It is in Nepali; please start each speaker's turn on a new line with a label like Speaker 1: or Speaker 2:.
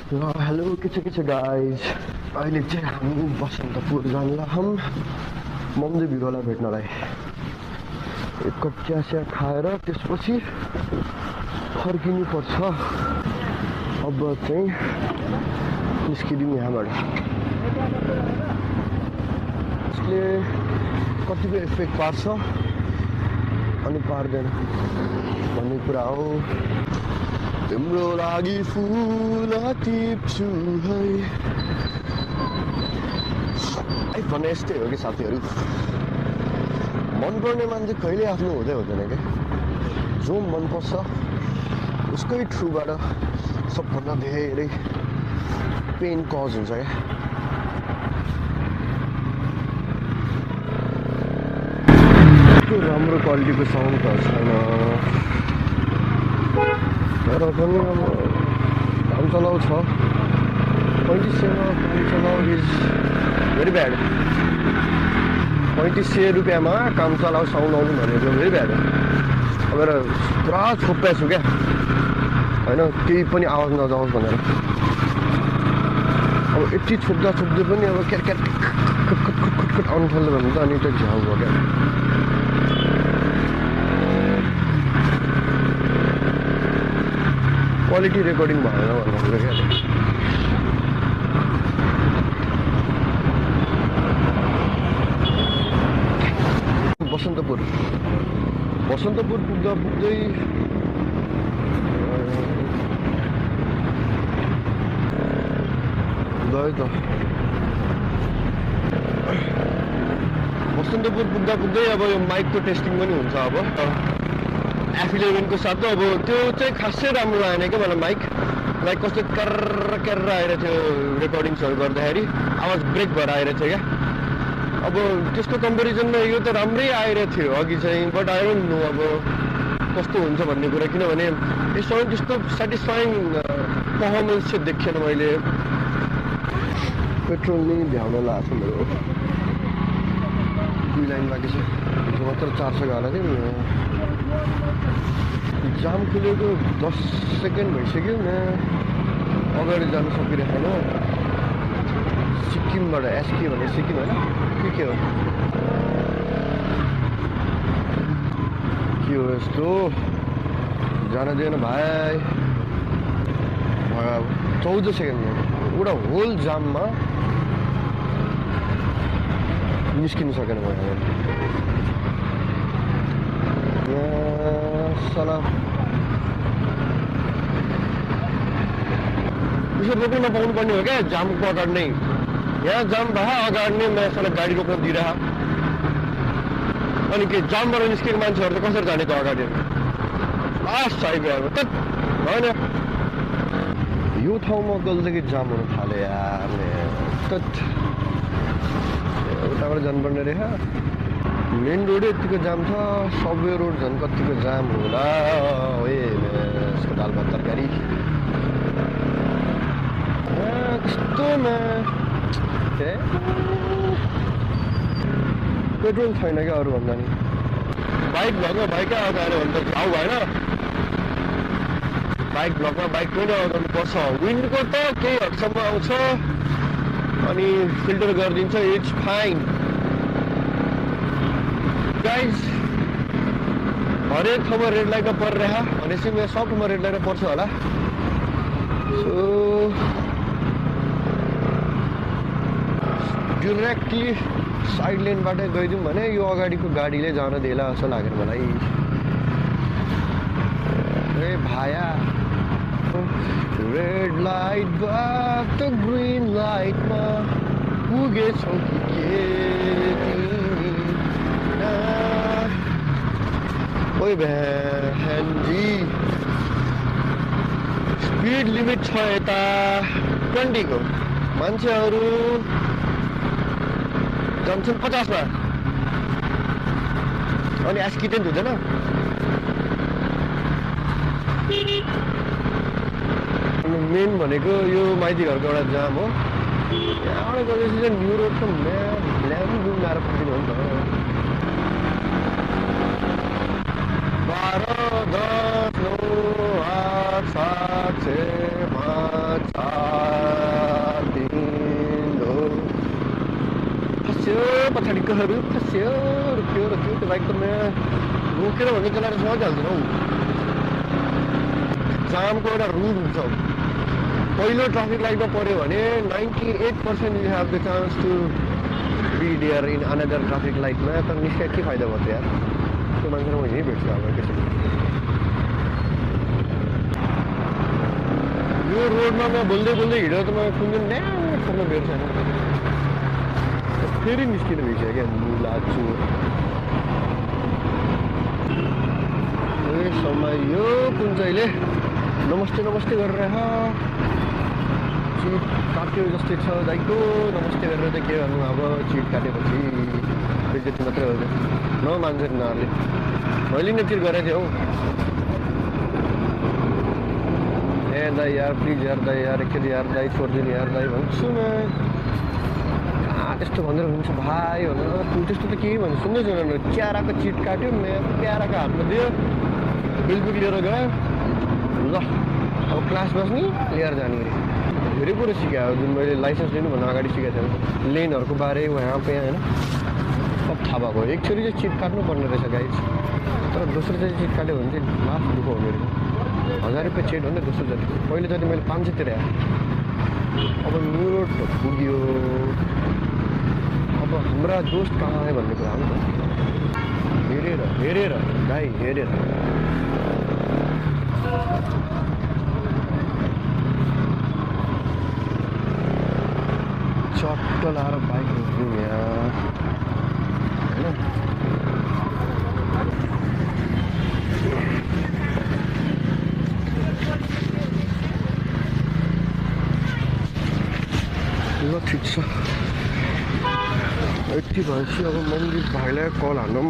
Speaker 1: हेलो के छ गाइज अहिले चाहिँ हामी बसन्तपुर जानला हम मम्मी बिरुवालाई भेट्नलाई एक कप चिया खाएर त्यसपछि फर्किनु पर्छ। अब चाहिँ निस्किदिउँ यहाँबाट। यसले कतिको इफेक्ट पार्छ अनि पार्दैन भन्ने कुरा हो। तिम्रो लागि फुल टिप्छु है भने यस्तै हो कि साथीहरू। मनपर्ने मान्छे कहिले आफ्नो हुँदै हुँदैन क्या। जो मनपर्छ उसकै थ्रुबाट सबभन्दा धेरै पेन कज हुन्छ क्या। त्यो राम्रो क्वालिटीको साउन्ड त छैन तर पनि अब काम चलाउ छ। 3500 काम चलाउ इज भेरी ब्याड। 3500 रुपियाँमा काम चलाउ साउन्ड आउनु भनेको भेरी ब्याड। अब पुरा छोप्या छु क्या होइन, केही पनि आवाज नजाओस् भनेर। अब यति छोप्दा छोप्दै पनि अब क्याट खटखट आउनु थाल्यो भने त अनि त झ्याउ भयो क्या। क्वालिटी रेकर्डिङ भएन भन्नु क्या। बसन्तपुर पुग्दा पुग्दै गयो त। बसन्तपुर पुग्दा पुग्दै अब यो माइकको टेस्टिङ पनि हुन्छ। अब F11 को साथ अब त्यो चाहिँ खासै राम्रो आएन क्या मलाई। माइक कस्तो कर्र आइरहेको थियो रेकर्डिङ्सहरू गर्दाखेरि, आवाज ब्रेक भएर आइरहेको थियो क्या। अब त्यसको कम्पेरिजनमा यो त राम्रै आइरहेको थियो अघि चाहिँ, बट आई डोन्ट नो अब कस्तो हुन्छ भन्ने कुरा। किनभने यसमा त्यस्तो सेटिस्फाइङ पर्फर्मेन्स चाहिँ देखेन मैले। पेट्रोल नै भ्याउन लाग्छ मेरो। 2 लाइन बाँकी छ, मात्र 400 गएको थियो नि। जाम खुलेको 10 सेकेन्ड भइसक्यो न, अगाडि जानु सकिरहेन। सिक्किमबाट एसके भने सिक्किम होइन के हो यस्तो जान दिएन भाइ। 14 सेकेन्ड एउटा होल जाममा निस्किनु सकेन मैले। साला उसो रोक्न नपाउनु पर्ने हो क्या जामको अगाडि नै। यहाँ जाम भए अगाडि नै मैं साला गाडी रोक्न दिइरह। अनि के जामबाट निस्केको मान्छेहरू त कसरी जाने त अगाडि? लास्ट आइगयो त होइन। यो ठाउँमा गल्दैकी जाम हुन थाल्यो यार। उताबाट जानुपर्ने रहेछ। मेन रोड यतिको जाम छ, सबवे रोड झन् कतिको जाम होला। यसको दाल भात तरकारी कस्तोमा पेट्रोल छैन क्या अरू भन्दा नि। बाइक भ्लगमा बाइकै अगाडि भने त घाउ भएन। बाइक भ्लगमा बाइक पनि अगाउनु पर्छ। विन्डको त केही हदसम्म आउँछ अनि फिल्टर गरिदिन्छ, इट्स फाइन। गाइज हरेक ठाउँमा रेड लाइटमा परिरहेछ भनेपछि मेरो सब ठाउँमा रेड लाइटमा पर्छ होला। सो डिरेक्टली साइड लेनबाटै गइदिउँ भने यो अगाडिको गाडीले जान दिएला जस्तो लागेर मलाई। ए भाया रेड लाइटबाट त ग्रिन लाइटमा पुगेछौ के ओइ बहनजी। स्पिड लिमिट छ यता 20 को, मान्छेहरू जान्छन् 50 मा अनि आस्किँदै हुँदैन। मेन भनेको यो माइती घरको एउटा जाम हो। यहाँबाट गएपछि चाहिँ न्यु रोडको ल्याम घुमाएर पुग्दिनु हो नि त। 12, 10, 9, 8, 7, 6, 5 चार दिन हो फस्यो पछाडिकोहरू फस्यो रोक्यो त्यो बाइक त म रोकेर भन्ने चलाएर सकिहाल्दैन हौ जामको एउटा रुल हुन्छ पहिलो ट्राफिक लाइटमा पऱ्यो भने 98% you have the chance to be there in another traffic लाइटमा तर निस्किया के फाइदा भयो त यार त्यो मान्छेलाई म यहीँ भेट्छु अब त्यसरी यो रोडमा म बोल्दै हिँडेर त म कुन दिन न्यासम्म भेट्छ फेरि निस्किनु भइसक्यो क्या मुला चोर समय यो कुन चाहिँले नमस्ते नमस्ते गरेर चिट काट्यो जस्तै छ दाइको नमस्ते गरेर चाहिँ के गर्नु अब चिट काटेपछि बेइज्जती मात्रै हो नमान्छ तिनीहरूले मैले नै चिट गरेको थिएँ हौ ए दाइ यार प्लिज यार दाइ यार एकचोटि यार दाइ छोडिदिनु यार दाइ भन्छु म कहाँ त्यस्तो भनेर हुन्छ भाइ भनेर त्यस्तो त केही भन्नु सुन्दैछु न क्याराको चिट काट्यो क्याराको हातमा दियो बिलबुक लिएर गयो ल अब क्लास बस्ने लिएर जाने अरे धेरै कुरो सिकायो जुन मैले लाइसेन्स लिनुभन्दा अगाडि सिकाएको थिएँ लेनहरूको बारे वहाँ पे होइन सब थाहा भएको एकचोटि चाहिँ चिट काट्नु पर्ने रहेछ गाइज तर दोस्रो चाहिँ चिट काट्यो भने चाहिँ लास्ट दुःख हुने रहेछ 1000 रुपियाँ चिट हो नि दोस्रो जति पहिलो जति मैले 500 तिरेँ अब मेरो पुग्यो अब हाम्रा दोस्त कहाँ आयो भन्ने कुरा हो नि त हेरेर भाइ हेरेर चट्ट लाएर बाइक रोक्नु यहाँ होइन ल ठिक छ यति भएपछि अब मन्दिर भाइलाई कल हान्नु